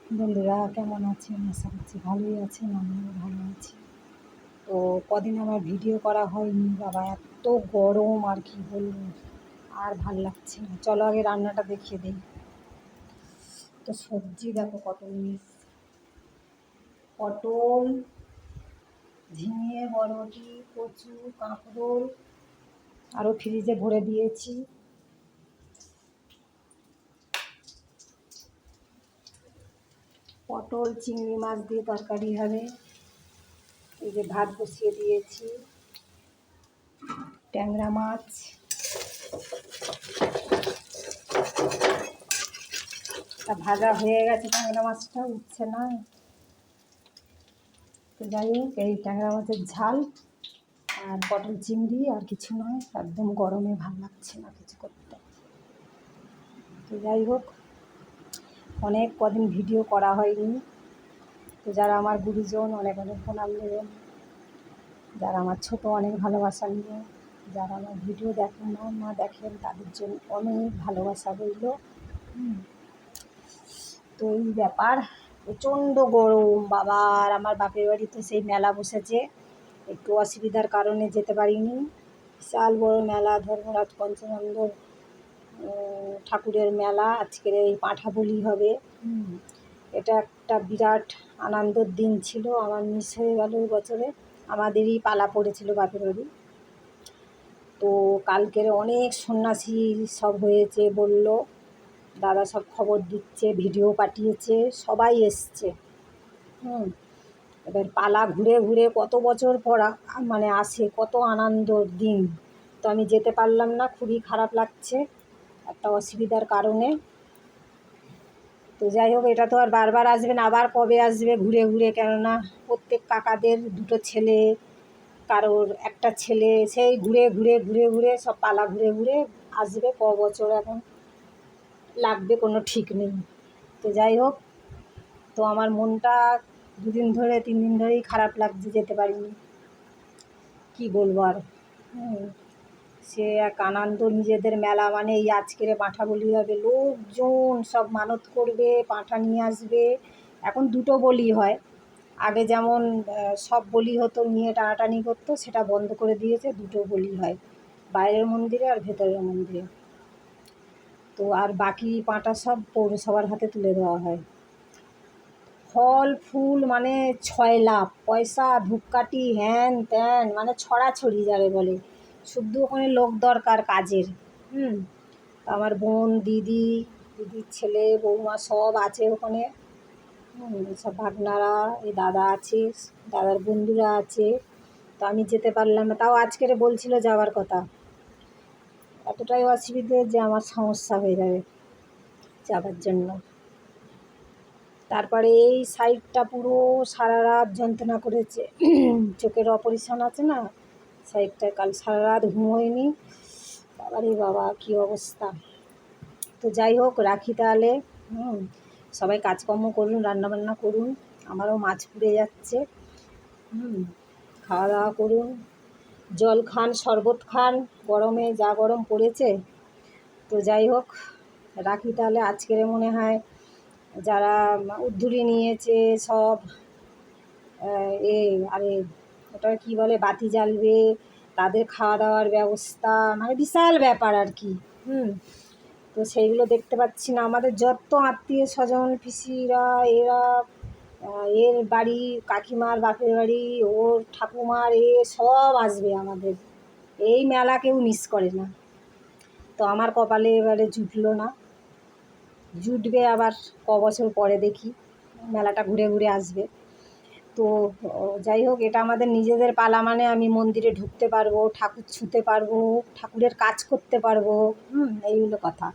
বন্ধুরা কেমন আছেন? আশা করছি ভালোই আছেন, আমিও ভালো আছি। তো কদিন আমার ভিডিও করা হয়নি, বাবা এত গরম আর কি বলবো, আর ভাল লাগছে না। চলো আগে রান্নাটা দেখিয়ে দিই। তো সবজি দেখো কত নিয়েছি: পটল, ঝিঙে, বরবটি, কচু, কাঁকরোল, আরও ফ্রিজে ভরে দিয়েছি। পটল চিংড়ি মাছ দিয়ে তরকারি হবে। এই যে ভাত বসিয়ে দিয়েছি, ট্যাংরা মাছ, ভাজা হয়ে গেছে। ট্যাংরা মাছটা উঠছে না। তো যাই হোক, এই ট্যাংরা মাছের ঝাল আর পটল চিংড়ি, আর কিছু নয়। একদম গরমে ভালো লাগছে না কিছু করতে। তো যাই হোক, অনেক কদিন ভিডিও করা হয়নি। তো যারা আমার গুরুজন অনেক অনেক প্রণাম নেবেন, যারা আমার ছোট অনেক ভালোবাসা নেবেন, যারা আমার ভিডিও দেখেন না দেখেন তাদের জন্য অনেক ভালোবাসা রইল। তো এই ব্যাপার, প্রচণ্ড গরম বাবা। আর আমার বাপের বাড়িতে সেই মেলা বসেছে, একটু অসুবিধার কারণে যেতে পারিনি। বিশাল বড় মেলা, ধর্মরাজ পঞ্চানন্দ ঠাকুরের মেলা। আজকের এই পাঁঠা বলি হবে। এটা একটা বিরাট আনন্দের দিন ছিল। আমার মিস হয়ে গেল এই বছরে, আমাদেরই পালা পড়েছিল বাপের বাড়ি। তো কালকের অনেক সন্ন্যাসী সব হয়েছে বলল, দাদা সব খবর দিচ্ছে, ভিডিও পাঠিয়েছে, সবাই এসছে। এবার পালা ঘুরে ঘুরে কত বছর পর মানে আসে, কত আনন্দর দিন। তো আমি যেতে পারলাম না, খুবই খারাপ লাগছে একটা অসুবিধার কারণে। তো যাই হোক, এটা তো আর বারবার আসবে না, আবার কবে আসবে ঘুরে ঘুরে। কেননা প্রত্যেক কাকাদের দুটো ছেলে, কারোর একটা ছেলে, সেই ঘুরে ঘুরে ঘুরে ঘুরে সব পালা ঘুরে ঘুরে আসবে। ক বছর এখন লাগবে কোনো ঠিক নেই। তো যাই হোক, তো আমার মনটা 2 দিন ধরে 3 দিন ধরেই খারাপ লাগছে, যেতে পারিনি। কি বলবো আর। সে এক আনন্দ, নিজেদের মেলা মানে এই আজকের পাঁঠা বলি হবে। লোকজন সব মানত করবে, পাঁঠা নিয়ে আসবে। এখন 2টো বলি হয়। আগে যেমন সব বলি হতো, নিয়ে টানাটানি করতো, সেটা বন্ধ করে দিয়েছে। 2টো বলি হয়, বাইরের মন্দিরে আর ভেতরের মন্দিরে। তো আর বাকি পাঁঠা সব পৌরসভার হাতে তুলে দেওয়া হয়। ফল ফুল মানে 6 লাভ, পয়সা ধূপকাঠি হ্যান ত্যান, মানে ছড়াছড়ি যাবে বলে। শুধু ওখানে লোক দরকার কাজের। আমার বোন, দিদির ছেলে, বৌমা সব আছে ওখানে। সব ভাগনারা, এই দাদা আছে, দাদার বন্ধুরা আছে। তো আমি যেতে পারলাম না। তাও আজকের বলছিল যাওয়ার কথা। এতটাই অসুবিধে যে আমার সমস্যা হয়ে যাবে যাবার জন্য। তারপরে এই সাইডটা পুরো সারা রাত যন্ত্রণা করেছে। চোখের অপারেশন আছে না, সাইডটা কাল সারা রাত ঘুমোয়নি। বাবারে বাবা, কী অবস্থা। তো যাই হোক, রাখি তাহলে। সবাই কাজকর্ম করুন, রান্নাবান্না করুন। আমারও মাছ পুড়ে যাচ্ছে। খাওয়া দাওয়া করুন, জল খান, শরবত খান, গরমে যা গরম পড়েছে। তো যাই হোক, রাখি তাহলে। আজকের মনে হয় যারা উদ্ধুরি নিয়েছে সব, আরে ওটা কী বলে, বাতি জ্বালবে, তাদের খাওয়া দাওয়ার ব্যবস্থা, মানে বিশাল ব্যাপার আর কি। তো সেইগুলো দেখতে পাচ্ছি না। আমাদের যত আত্মীয় স্বজন, পিসিরা, এরা, এর বাড়ি, কাকিমার বাপের বাড়ি, ওর ঠাকুমার, সব আসবে আমাদের এই মেলা। কেউ মিস করে না। তো আমার কপালে এবারে জুটলো না, জুটবে আবার বছর পরে দেখি, মেলাটা ঘুরে ঘুরে আসবে। তো যাই হোক, এটা আমাদের নিজেদের পালা মানে আমি মন্দিরে ঢুকতে পারবো, ঠাকুর ছুঁতে পারবো, ঠাকুরের কাজ করতে পারবো। এইগুলো কথা।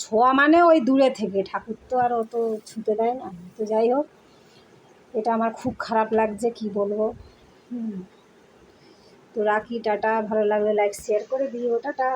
ছোঁয়া মানে ওই দূরে থেকে, ঠাকুর তো আর অত ছুঁতে দেয় না। তো যাই হোক, এটা আমার খুব খারাপ লাগছে, কি বলবো। তো রাখি, টাটা। ভালো লাগলে লাইক শেয়ার করে দিও, টাটা।